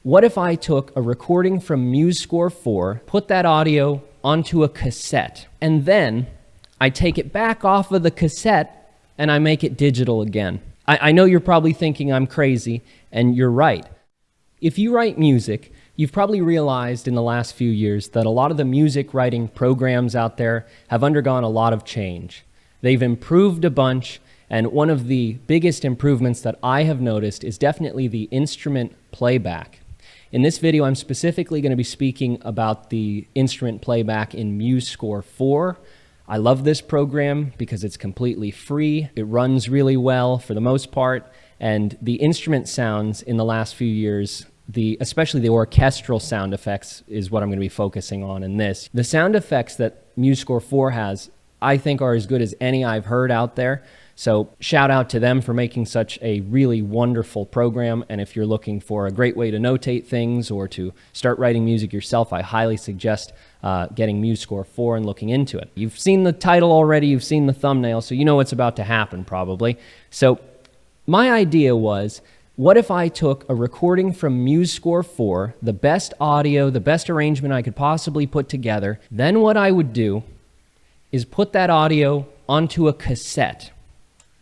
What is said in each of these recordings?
What if I took a recording from MuseScore 4, put that audio onto a cassette, and then I take it back off of the cassette and I make it digital again? I know you're probably thinking I'm crazy, and you're right. If you write music, you've probably realized in the last few years that a lot of the music writing programs out there have undergone a lot of change. They've improved a bunch, and one of the biggest improvements that I have noticed is definitely the instrument playback. In this video, I'm specifically going to be speaking about the instrument playback in MuseScore 4. I love this program because it's completely free. It runs really well for the most part, and the instrument sounds in the last few years, especially the orchestral sound effects, is what I'm going to be focusing on in this. The sound effects that MuseScore 4 has, I think, are as good as any I've heard out there. So shout out to them for making such a really wonderful program. And if you're looking for a great way to notate things or to start writing music yourself, I highly suggest getting MuseScore 4 and looking into it. You've seen the title already, you've seen the thumbnail, so you know what's about to happen probably. So my idea was, what if I took a recording from MuseScore 4, the best audio, the best arrangement I could possibly put together, then what I would do is put that audio onto a cassette.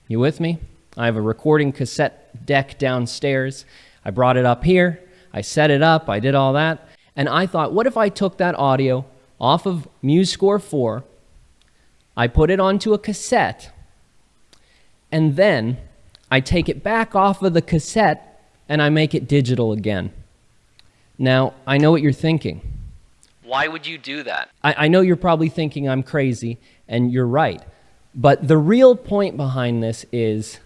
You with me? I have a recording cassette deck downstairs. I brought it up here. I set it up. I did all that. And I thought, what if I took that audio off of MuseScore 4, I put it onto a cassette, and then I take it back off of the cassette and I make it digital again. Now, I know what you're thinking. Why would you do that? I know you're probably thinking I'm crazy, and you're right. But the real point behind this is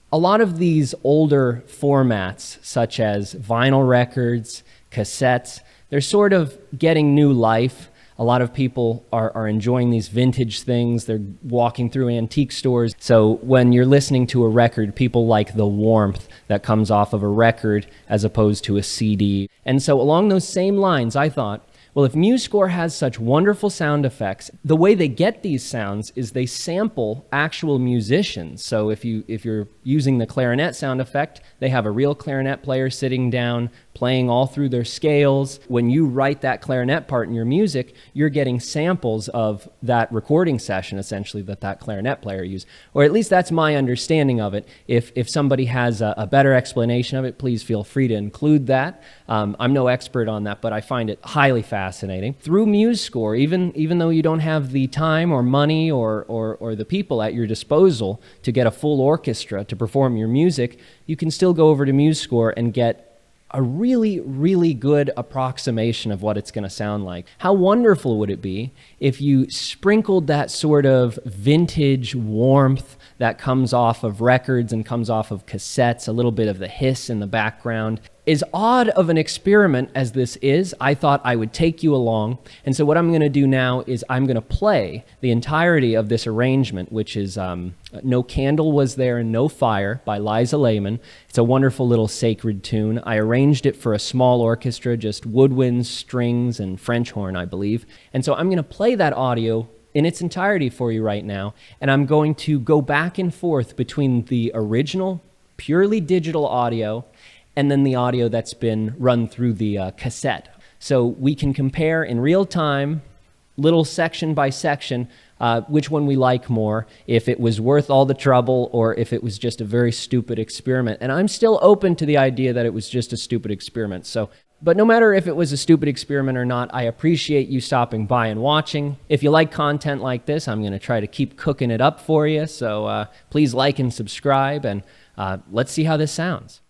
a lot of these older formats, such as vinyl records, cassettes, they're sort of getting new life. A lot of people are enjoying these vintage things. They're walking through antique stores. So when you're listening to a record, people like the warmth that comes off of a record as opposed to a CD. And so along those same lines, I thought, well, if MuseScore has such wonderful sound effects, the way they get these sounds is they sample actual musicians. So if you're using the clarinet sound effect, they have a real clarinet player sitting down, playing all through their scales. When you write that clarinet part in your music, you're getting samples of that recording session, essentially, that clarinet player used. Or at least that's my understanding of it. If somebody has a better explanation of it, please feel free to include that. I'm no expert on that, but I find it highly fascinating. Through MuseScore, even though you don't have the time or money or the people at your disposal to get a full orchestra to perform your music, you can still go over to MuseScore and get a really, really good approximation of what it's going to sound like. How wonderful would it be if you sprinkled that sort of vintage warmth that comes off of records and comes off of cassettes, a little bit of the hiss in the background. As odd of an experiment as this is, I thought I would take you along. And so what I'm going to do now is I'm going to play the entirety of this arrangement, which is No Candle Was There and No Fire by Liza Layman. It's a wonderful little sacred tune. I arranged it for a small orchestra, just woodwinds, strings, and French horn, I believe. And so I'm going to play that audio in its entirety for you right now, and I'm going to go back and forth between the original, purely digital audio and then the audio that's been run through the cassette. So we can compare in real time, little section by section, which one we like more, if it was worth all the trouble or if it was just a very stupid experiment. And I'm still open to the idea that it was just a stupid experiment. But no matter if it was a stupid experiment or not, I appreciate you stopping by and watching. If you like content like this, I'm going to try to keep cooking it up for you. So please like and subscribe, and let's see how this sounds.